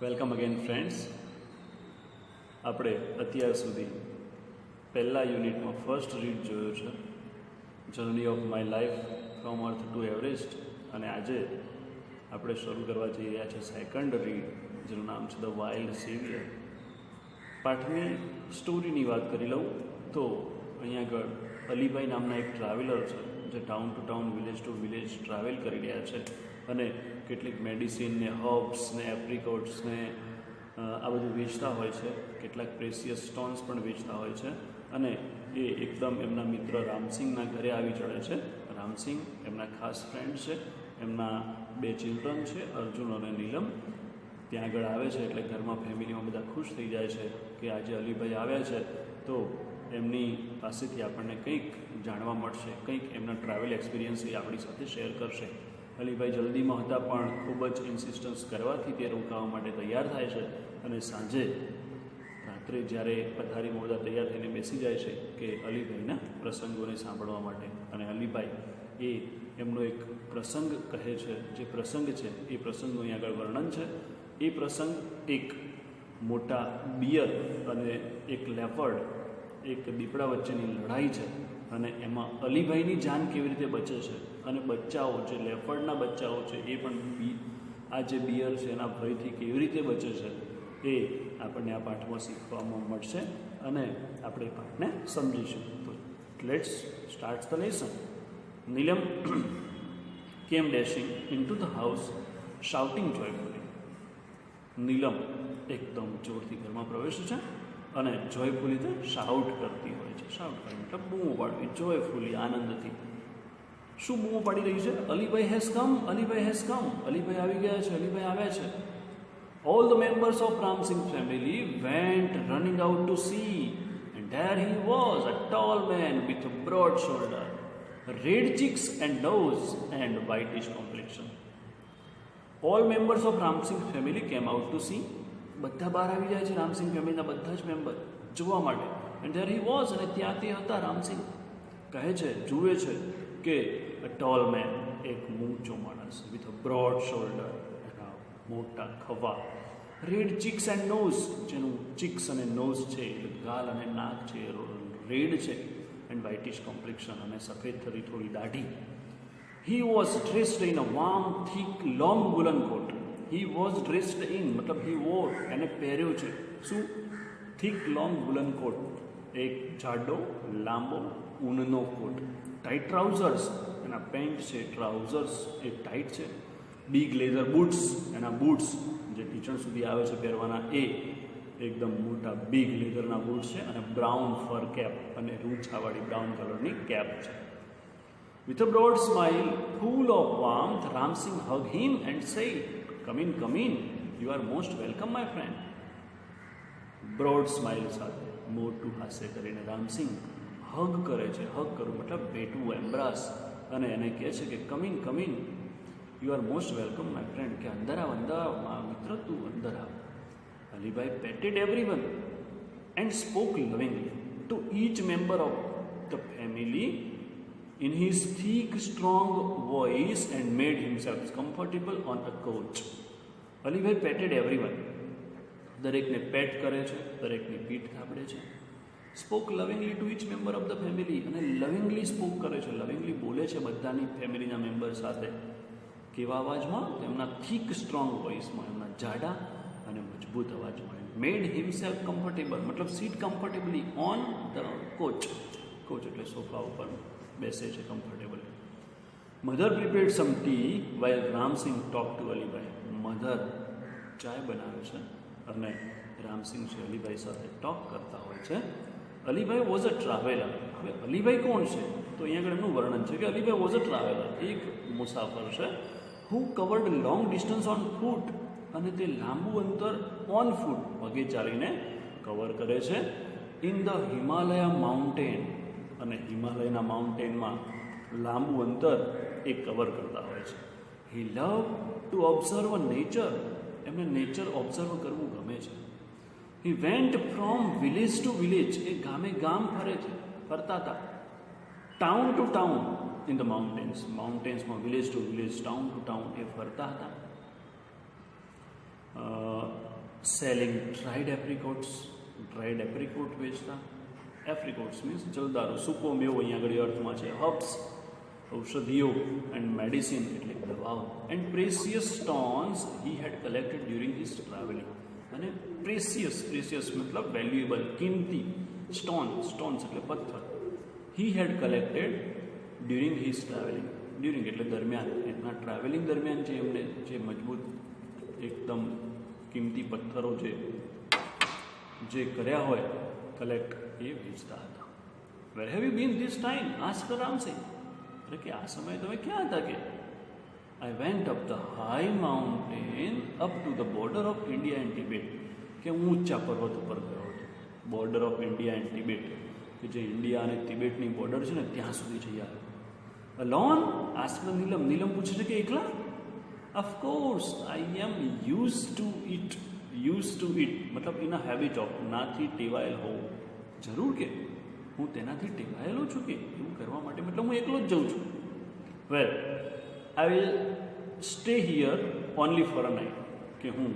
Welcome again friends. આપણે અત્યાર સુધી પહેલા યુનિટમાં ફર્સ્ટ રીડ જોયો છે, journey of my life from earth two Everest, અને આજે આપણે શરૂ કરવા જઈ રહ્યા છે સેકન્ડ રીડ, જેનું નામ છે ધ વાઇલ્ડ સેવિયર. પાઠની સ્ટોરીની વાત કરી લઉં તો અહીંયા આગળ અલીભાઈ નામના એક ટ્રાવેલર છે જે town to town, village to village travel કરી રહ્યા છે અને કેટલીક મેડિસિન ને હર્બ્સ ને એપ્રિકોટ્સ ને આ બધું વેચતા હોય છે. કેટલાક પ્રેસિયસ સ્ટોન્સ પણ વેચતા હોય છે અને એ એકદમ એમના મિત્ર રામસિંગના ઘરે આવી ચડે છે. રામસિંગ એમના ખાસ ફ્રેન્ડ છે, એમના 2 ચિલ્ડ્રન છે, અર્જુન અને નીલમ. ત્યાં આગળ આવે છે એટલે ઘરમાં ફેમિલીમાં બધા ખુશ થઈ જાય છે કે આજે અલીભાઈ આવ્યા છે તો એમની પાસેથી આપણને કંઈક જાણવા મળશે, કંઈક એમના ટ્રાવેલ એક્સપિરિયન્સ એ આપણી સાથે શેર કરશે. અલીભાઈ જલ્દીમાં હતા પણ ખૂબ જ ઇન્સિસ્ટન્સ કરવાથી તે રોકાવા માટે તૈયાર થાય છે અને સાંજે રાત્રે જ્યારે પથારીમાં બધા તૈયાર થઈને બેસી જાય છે કે અલીભાઈના પ્રસંગોને સાંભળવા માટે, અને અલીભાઈ એ એમનો એક પ્રસંગ કહે છે. જે પ્રસંગ છે એ પ્રસંગનું અહીં આગળ વર્ણન છે. એ પ્રસંગ એક મોટા બિયર અને એક લેપર્ડ, એક દીપડા વચ્ચેની લડાઈ છે અને એમાં અલીભાઈની જાન કેવી રીતે બચે છે અને બચ્ચાઓ, જે લેપર્ડના બચ્ચાઓ છે એ પણ આ જે બિયર છે એના ભયથી કેવી રીતે બચે છે એ આપણને આ પાઠમાં શીખવામાં મળશે અને આપણે એ પાઠને સમજીશું. તો let's start the lesson. Neelam came dashing into the house shouting joyfully. Neelam એકદમ જોરથી ઘરમાં પ્રવેશે છે અને જોયફુલી તે શાઉટ કરતી હોય છે. શાઉટ કરવી મતલબ બૂમો પાડવી, જોયફુલી, આનંદથી. શું બૂમો પાડી રહી છે? Alibhai has come, Alibhai has come, Alibhai આવી ગયા છે, અલીભાઈ આવ્યા છે. All the members of Ramsing's family went running out to see, and there he was, a tall man with a broad shoulder, red cheeks and nose, and whitish complexion. All members of Ramsing's family came out to see. બધા બહાર આવી જાય છે, રામસિંગ ફેમિલીના બધા જ member જોવા માટે. And there he was, અને ત્યાં તે હતા. રામસિંગ કહે છે, જુએ છે કે અ ટોલ મેન, એક ઊંચો માણસ, વિથ અ બ્રોડ શોલ્ડર, એના મોટા ખભા, રેડ ચીક્સ એન્ડ નોઝ, જેનું ચીક્સ અને નોઝ છે, ગાલ અને નાક છે રેડ છે, એન્ડ વ્હાઇટિશ કોમ્પ્લેક્શન, અને સફેદ થતી થોડી દાઢી. He was dressed in a warm thick long woollen coat. He was dressed in મતલબ હી વોર, એને પહેર્યો છે શું? થીક લોંગ વુલન કોટ, એક જાડો લાંબો ઊનનો કોટ. ટાઇટ ટ્રાઉઝર્સ, એના પેન્ટ છે, ટ્રાઉઝર્સ એ ટાઇટ છે. બિગ લેધર બૂટ્સ, એના બૂટ્સ જે ટીચર સુધી આવે છે પહેરવાના એ એકદમ મોટા બિગ લેધરના બૂટ્સ છે. અને બ્રાઉન ફર કેપ, અને રૂંછાવાળી બ્રાઉન કલરની કેપ છે. With a broad smile, full of warmth, Ramsing hugged him and said, come in, you are most welcome, my friend. Broad smile સાથે, મોટું હાસ્ય કરીને રામસિંગ હગ કરે છે. હગ કરવું મતલબ ભેટવું, એમ્બ્રાસ, અને એને કહે છે કે come in, you are most welcome my friend, કે અંદર આવ મિત્ર, તું અંદર આવ. Alibhai patted everyone and spoke lovingly to each member of the family in his thick, strong voice and made himself comfortable on a couch. Alibhai patted everyone, દરેકને pat કરે છે, દરેકની પીઠ થાપડે છે. Spoke lovingly to each member of the family, અને lovingly spoke કરે છે, લવિંગલી બોલે છે બધાની ફેમિલીના મેમ્બર સાથે. કેવા અવાજમાં? તેમના થીક સ્ટ્રોંગ વોઇસમાં, એમના જાડા અને મજબૂત અવાજમાં. મેડ હિમસેલ્ફ કમ્ફર્ટેબલ મતલબ seat comfortably on the couch. Couch એટલે સોફા ઉપર બેસે છે comfortable. Mother prepared some tea while Ramsingh talk to Alibhai. Mother ચાય બનાવે છે અને રામસિંગ છે અલીભાઈ સાથે ટોક કરતા હોય છે. Alibhai was a traveller. હવે અલીભાઈ કોણ છે? તો અહીંયા આગળ એમનું વર્ણન છે કે અલીભાઈ વોઝ અ ટ્રાવેલર, એક મુસાફર છે. Who covered long distance on foot, અને તે લાંબુ અંતર ઓન ફૂટ, પગે ચાલીને કવર કરે છે. ઇન ધ હિમાલયા માઉન્ટેન, અને હિમાલયના માઉન્ટેનમાં લાંબુ અંતર એ કવર કરતા હોય છે. He love to observe nature, એમને નેચર ઓબ્ઝર્વ કરવું ગમે છે. He went from village to village, એ ગામે ગામ ફરતા હતા. Town to town in the માઉન્ટેન્સમાં village to village, town to town એ ફરતા હતા. Selling dried apricots, dried apricot વેચતા. એપ્રિકોટ્સ મીન્સ જલદારો, સૂકો મેવો અહીંયા આગળ અર્થમાં છે. હર્બ્સ ઔષધિઓ, એન્ડ મેડિસિન એટલે દવાઓ, and precious stones he had collected during his travelling. અને પ્રેસિયસ મતલબ વેલ્યુએબલ, કિંમતી. સ્ટોન્સ એટલે પથ્થર. He had collected during his travelling. During એટલે દરમિયાન, એમના ટ્રાવેલિંગ દરમિયાન એમને જે મજબૂત એકદમ કિંમતી પથ્થરો જે કર્યા હોય કલેક્ટ, એ વેચતા હતા. Where have you been this time? Ask રામસે. અરે કે આ સમયે તમે ક્યાં હતા? કે I went up the high mountain up to the border of India and Tibet. કે હું ઊંચા પર્વત ઉપર ગયો હતો. Border of India and Tibet, કે જે ઇન્ડિયા અને તિબેટની બોર્ડર છે ને ત્યાં સુધી જઈ આવ્યો. અલોન? આસ્ક નીલમ. નીલમ પૂછે છે કે એકલા? Of course I am use to it મતલબ ઇન અ હેબિટ ઓફ, નાથી ટેવાયેલ હોવું. જરૂર કે હું તેનાથી ટેવાયેલો છું કે એવું કરવા માટે, મતલબ હું એકલો જ જઉં છું. Well I will stay here only for a night. કે હું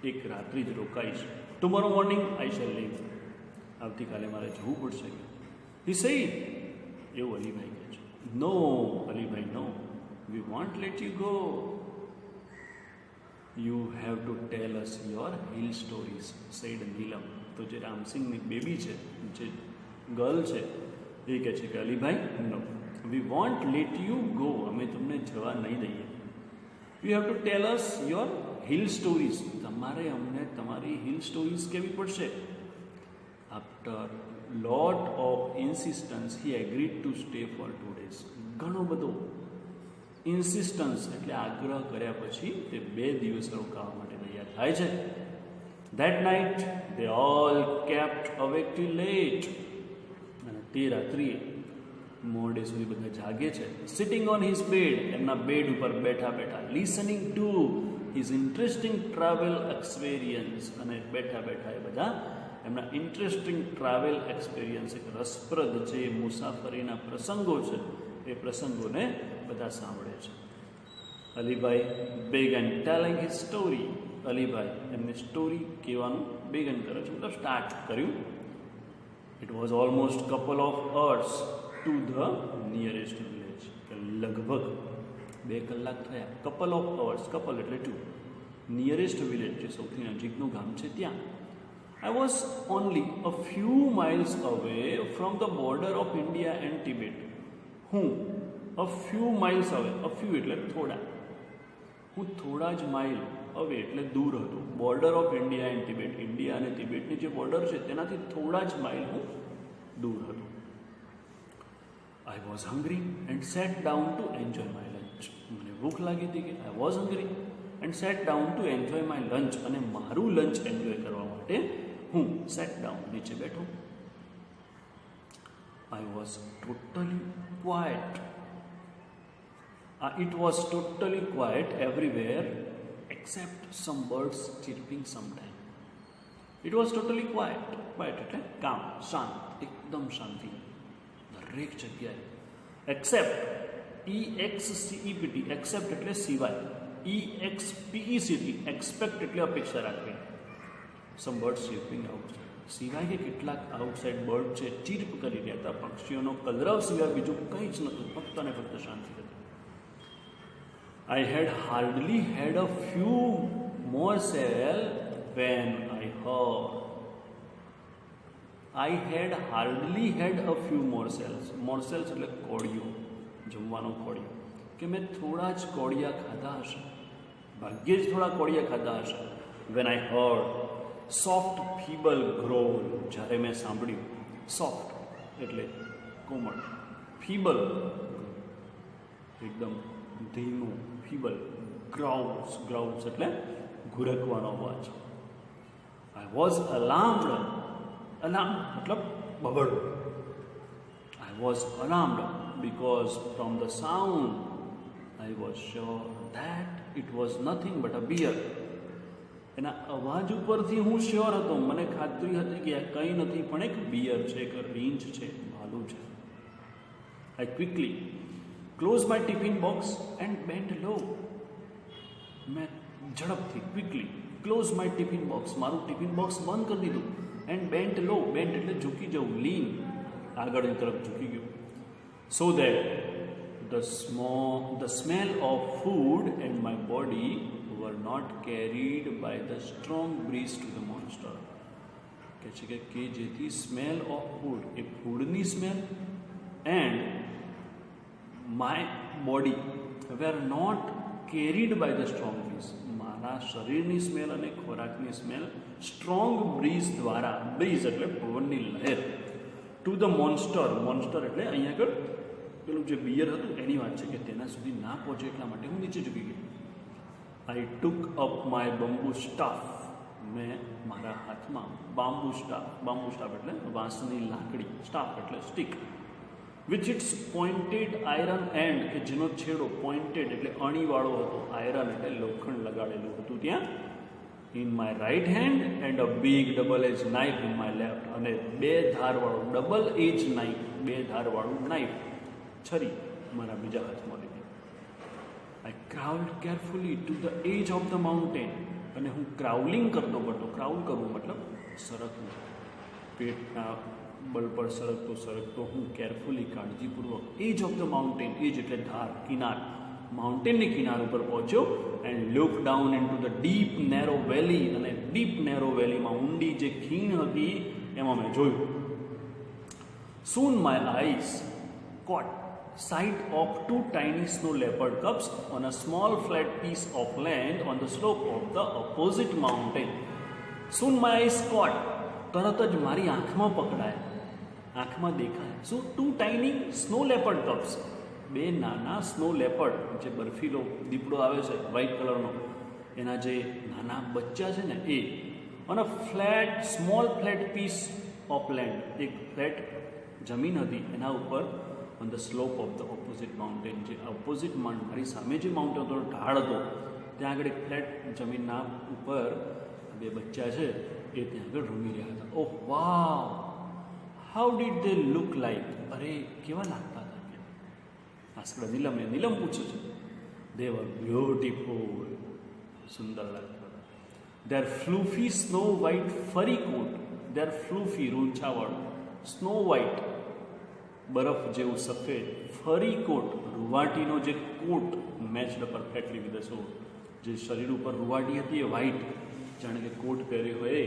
એક રાત્રિ જ રોકાઈશ. Tomorrow morning I shall leave. આવતીકાલે મારે જવું પડશે. He said. એવું અલીભાઈ કહે છે. No Alibhai, no, we won't let you go. You have to tell us your hill stories, said Neelam. તો જે રામસિંહની બેબી છે, જે ગર્લ છે, એ કહે છે કે Alibhai, no, we won't let you go. અમે તમને જવા નહીં દઈએ. You have to tell us your hill stories. તમારે અમને તમારી હિલ સ્ટોરીઝ કહેવી પડશે. After lot of insistence he agreed to stay for 2 days. ઘણો બધો ઇન્સિસ્ટન્સ એટલે આગ્રહ કર્યા પછી તે 2 દિવસ રોકાવા માટે તૈયાર થાય છે. That night they all kept awake till late. અને તે રાત્રિએ મોડે સુધી બધા જાગે છે. સિટિંગ ઓન હિઝ બેડ, એમના બેડ ઉપર બેઠા બેઠા. Listening to his interesting travel experience, અને બેઠા બેઠા એ બધા એમના ઇન્ટરેસ્ટિંગ ટ્રાવેલ એક્સપિરિયન્સ, એક રસપ્રદ જે મુસાફરીના પ્રસંગો છે એ પ્રસંગોને બધા સાંભળે છે. Alibhai began telling his story. Alibhai એમની સ્ટોરી કહેવાનું બેગન કરે છે, મતલબ સ્ટાર્ટ કર્યું. It was almost couple of hours to the nearest village. લગભગ 2 કલાક થયા. કપલ ઓફ અવર્સ, કપલ એટલે 2, નિયરેસ્ટ વિલેજ જે સૌથી નજીકનું ગામ છે ત્યાં. I was only a few miles away from the border of India and Tibet. હું a few miles away, a few એટલે થોડા, હું થોડા જ માઇલ અવે એટલે દૂર હતો. Border of India and Tibet, India અને તિબેટની જે બોર્ડર છે તેનાથી થોડા જ માઇલ હું દૂર હતો. I was hungry and sat down to enjoy my lunch. મને ભૂખ લાગી હતી કે I was hungry and sat down to enjoy my lunch, અને મારું લંચ એન્જોય કરવા માટે હું સેટ ડાઉન, નીચે બેઠો. I was totally quiet. It was totally quiet everywhere except some birds chirping sometime. It was totally quiet. Quiet એટલે calm, શાંત, એકદમ શાંતિ દરેક જગ્યાએ. એક્સેપ્ટ, EXCEPT, એક્સેપ્ટ એટલે સિવાય. EXPECT, એક્સપેક્ટ એટલે અપેક્ષા રાખવી. સમ બર્ડ ચીર્પિંગ આઉટસાઇડ, સિવાય કે કેટલાક આઉટસાઇડ બર્ડ છે ચીર્પ કરી રહ્યા હતા. પક્ષીઓનો કલરવ સિવાય બીજું કંઈ જ નહોતું, ફક્ત અને ફક્ત શાંતિ હતી. I had hardly had a few morsel when I heard. I had hardly had a few morsels. Morsels એટલે કોળિયો, જમવાનો કોળિયો. કે મેં થોડા જ કોળિયા ખાધા હશે, ભાગ્યે જ થોડા કોળિયા ખાધા હશે. વેન આઈ હર્ડ સોફ્ટ ફીબલ ગ્રોલ, જ્યારે મેં સાંભળ્યું. સોફ્ટ એટલે કોમળ, ફીબલ એકદમ ધીમું, ફીબલ ગ્રાઉલ્સ, ગ્રાઉલ્સ એટલે ઘુરકવાનો અવાજ. આઈ વોઝ અલાર્મ્ડ. અલાર્મ મતલબ બબડવું. I was alarmed because from the sound I was sure that it was nothing but a bear. એના અવાજ ઉપરથી હું શ્યોર હતો, મને ખાતરી હતી કે આ કંઈ નથી પણ એક બિયર છે, એક રીંછ છે, ભાલું છે. I quickly closed my tiffin box and bent low. મેં ઝડપથી quickly close my tiffin box, મારું ટિફિન બોક્સ બંધ કરી દીધું. એન્ડ બેન્ટ લો, બેન્ટ એટલે ઝૂકી જવું, લીન આગળની તરફ ઝૂકી ગયું. So that the smell of food and my body were not carried by the strong breeze to the monster. કહે છે કે જેથી સ્મેલ ઓફ ફૂડ, એ ફૂડની smell and my body were not carried by the strong breeze, મારા શરીરની smell અને ખોરાકની સ્મેલ સ્ટ્રોંગ બ્રીઝ દ્વારા, બ્રીઝ એટલે પવનની લહેર, ટુ ધ મોન્સ્ટર, મોન્સ્ટર એટલે અહીંયા આગળ પેલું જે બિયર હતું એની વાત છે, કે તેના સુધી ના પહોંચે એટલા માટે હું નીચે ઝૂકી ગઈ. આઈ ટુક અપ માય બંબુ સ્ટાફ, મેં મારા હાથમાં બાંબુ સ્ટાફ એટલે વાંસની લાકડી, સ્ટાફ એટલે stick, which its pointed iron end, કે જેનો છેડો પોઇન્ટેડ એટલે અણીવાળો હતો, આયરન એટલે લોખંડ લગાડેલું હતું ત્યાં, in my right hand and a big double edge knife in my left, અને બે ધારવાળું ડબલ એજ નાઇફ, બે ધારવાળું નાઇફ, છરી મારા બીજા હાથમાં લીધી. I crawled carefully to the edge of the mountain, અને હું ક્રાઉલિંગ કરતો, ક્રાઉલ કરવું મતલબ સરકવું, પેટના બળ પર સરકતો હું કેરફુલી, કાળજીપૂર્વક, edge of the mountain, edge એટલે ધાર, કિનાર, માઉન્ટેનની કિનાર ઉપર પહોંચ્યો. And look down into the deep narrow valley, અને ડીપ નેરો વેલીમાં ઊંડી જે ખીણ હતી એમાં મેં જોયું. Soon my eyes caught sight of two tiny snow leopard cubs on a small flat piece of land on the slope of the opposite mountain. Soon my eyes caught, તરત જ મારી આંખમાં પકડાય, આંખમાં દેખાય. શું? Two tiny snow leopard cubs, બે નાના સ્નો લેપર્ડ, જે બરફીલો દીપડો આવે છે વ્હાઇટ કલરનો, એના જે નાના બચ્ચા છે ને એ, on a small flat piece of land, એક ફ્લેટ જમીન હતી એના ઉપર, on the slope of the opposite mountain, જે ઓપોઝિટ મારી સામે જે માઉન્ટેન હતો, ઢાળ હતો, ત્યાં આગળ એક ફ્લેટ જમીનના ઉપર બે બચ્ચા છે એ ત્યાં આગળ રમી રહ્યા હતા. Oh wow, how did they look like, અરે કેવા લાગતા હતા કે. આસ્કડ નીલમ પૂછે છે. દે વર બ્યુટીફુલ, સુંદર લાગતા હતા. દેર ફ્લૂફી સ્નો વ્હાઇટ ફરી કોટ, દેર ફ્લૂફી રૂંછાવાળું, સ્નો વ્હાઇટ બરફ જેવું સફેદ, ફરી કોટ રૂવાટીનો જે coat, matched perfectly with the suit, જે શરીર ઉપર રૂવાટી હતી એ વ્હાઇટ, જાણે કે કોટ પહેર્યો હોય,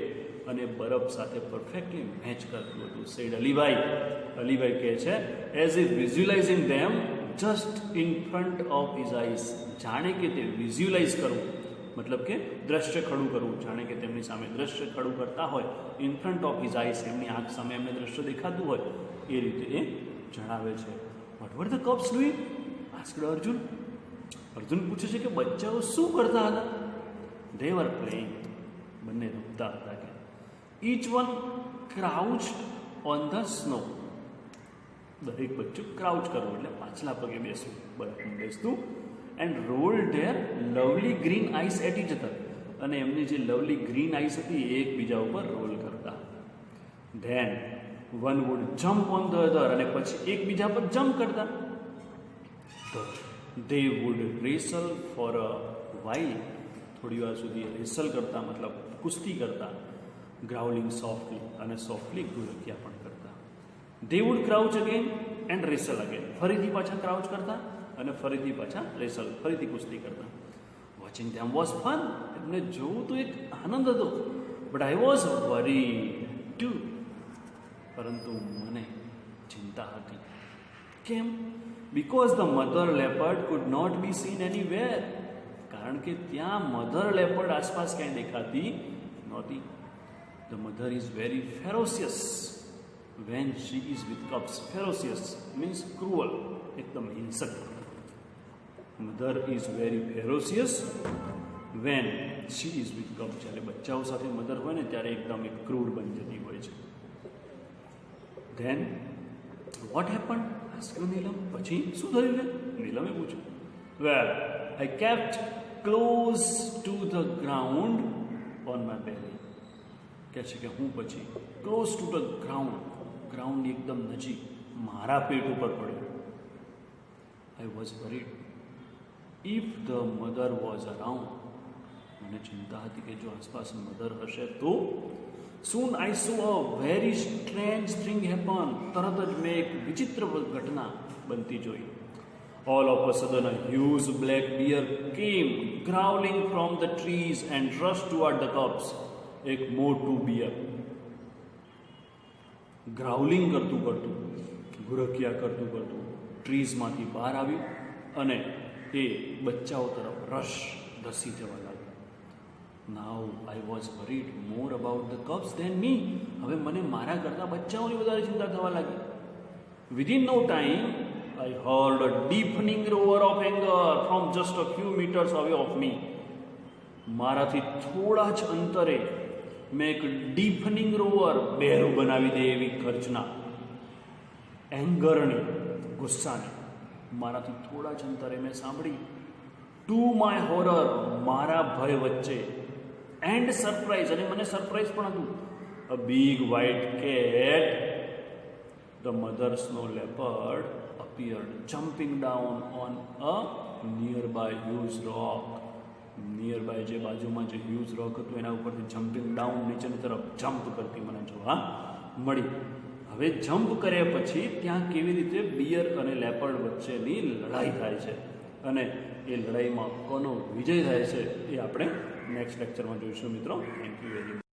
અને બરફ સાથે પરફેક્ટલી મેચ કરતું હતું. સેડ અલીભાઈ કહે છે, as if visualising them just in front of his eyes, જાણે કે તે વિઝ્યુલાઇઝ કરવું મતલબ કે દ્રશ્ય ખડું કરવું, જાણે કે તેમની સામે દ્રશ્ય ખડું કરતા હોય, in front of his eyes, એમની આંખ સામે એમને દ્રશ્ય દેખાતું હોય એ રીતે એ જણાવે છે. What were the cubs doing? Asked Arjun. Arjun પૂછે છે કે બચ્ચાઓ શું કરતા હતા? દે વર પ્લેઇંગ, બંને રમતા હતા. કે each one crouched on the snow, દરેક બચ્ચું ક્રાઉચ કરવું એટલે પાછલા પગે બેસવું, બરફમાં બેસતું. And roll their lovely green eyes at each other, અને એમની જે લવલી ગ્રીન આઈસ હતી એ એકબીજા ઉપર રોલ કરતા. Then one would jump on the other, અને પછી એકબીજા પર જમ્પ કરતા. તો they would wrestle for a while, થોડી વાર સુધી રેસલ કરતા મતલબ કુસ્તી કરતા. ગ્રાઉલિંગ સોફ્ટલી, અને સોફ્ટલી ગુલકિયા પણ કરતા. They would crouch again and wrestle again, ફરીથી પાછા ક્રાઉચ કરતા અને ફરીથી પાછા રેસલ, ફરીથી કુસ્તી કરતા. વોચિંગ ધેમ વોઝ ફન, એમને જોવું તો એક આનંદ હતો. But I was worried too, પરંતુ મને ચિંતા હતી. કેમ? Because the mother leopard could not be seen anywhere, કારણ કે ત્યાં મધર લેપર્ડ આસપાસ ક્યાંય દેખાતી નહોતી. The mother is very ferocious when she is with cubs. Ferocious means cruel, એકદમ હિંસક. Mother is very ferocious when she is with cubs, જ્યારે બચ્ચાઓ સાથે મધર હોય ને ત્યારે એકદમ એક ક્રૂર બની જતી હોય છે. Then what happen? Asked Neelam. પછી શું થયું છે? નીલમે પૂછ્યું. Well I kept close to the ground on my belly. કહે છે કે હું પછી ક્લોઝ ટુ ધ ગ્રાઉન્ડની એકદમ નજીક મારા પેટ ઉપર પડ્યો. આઈ was worried if the mother was around, મને ચિંતા હતી કે જો આસપાસ મધર હશે તો. Soon I saw a very strange thing happen. તરત જ મેં એક વિચિત્ર ઘટના બનતી જોઈ. All of a sudden a huge black bear came growling from the trees and rushed toward the cubs. એક મોટું બિયર ગ્રાઉલિંગ કરતું ગુરકિયા કરતું ટ્રીઝમાંથી બહાર આવ્યું અને એ બચ્ચાઓ તરફ ધસી જવા લાગ્યું. Now I was worried more about the cubs than me. હવે મને મારા કરતાં બચ્ચાઓની વધારે ચિંતા થવા લાગી. Within no time I heard a deafening roar of anger from just a few meters away of me. મારાથી થોડા જ અંતરે મેં એક ડીફનિંગ રોવર, બહેરું બનાવી દે એવી ગર્જના, એંગરની, ગુસ્સાની મારાથી થોડા જ અંતરે મેં સાંભળી. ટુ માય હોરર, મારા ભય વચ્ચે, એન્ડ સરપ્રાઇઝ, અને મને સરપ્રાઇઝ પણ હતું. A big white cat, the mother snow leopard appeared jumping down on a nearby huge rock. Nearby જે બાજુમાં જે હ્યુજ રોક હતું એના ઉપરથી જમ્પિંગ ડાઉન નીચેની તરફ જમ્પ કરતી મને જોવા મળી. હવે જમ્પ કર્યા પછી ત્યાં કેવી રીતે બિયર અને લેપર્ડ વચ્ચેની લડાઈ થાય છે અને એ લડાઈમાં કોનો વિજય થાય છે એ આપણે નેક્સ્ટ લેક્ચરમાં જોઈશું મિત્રો. Thank you very much.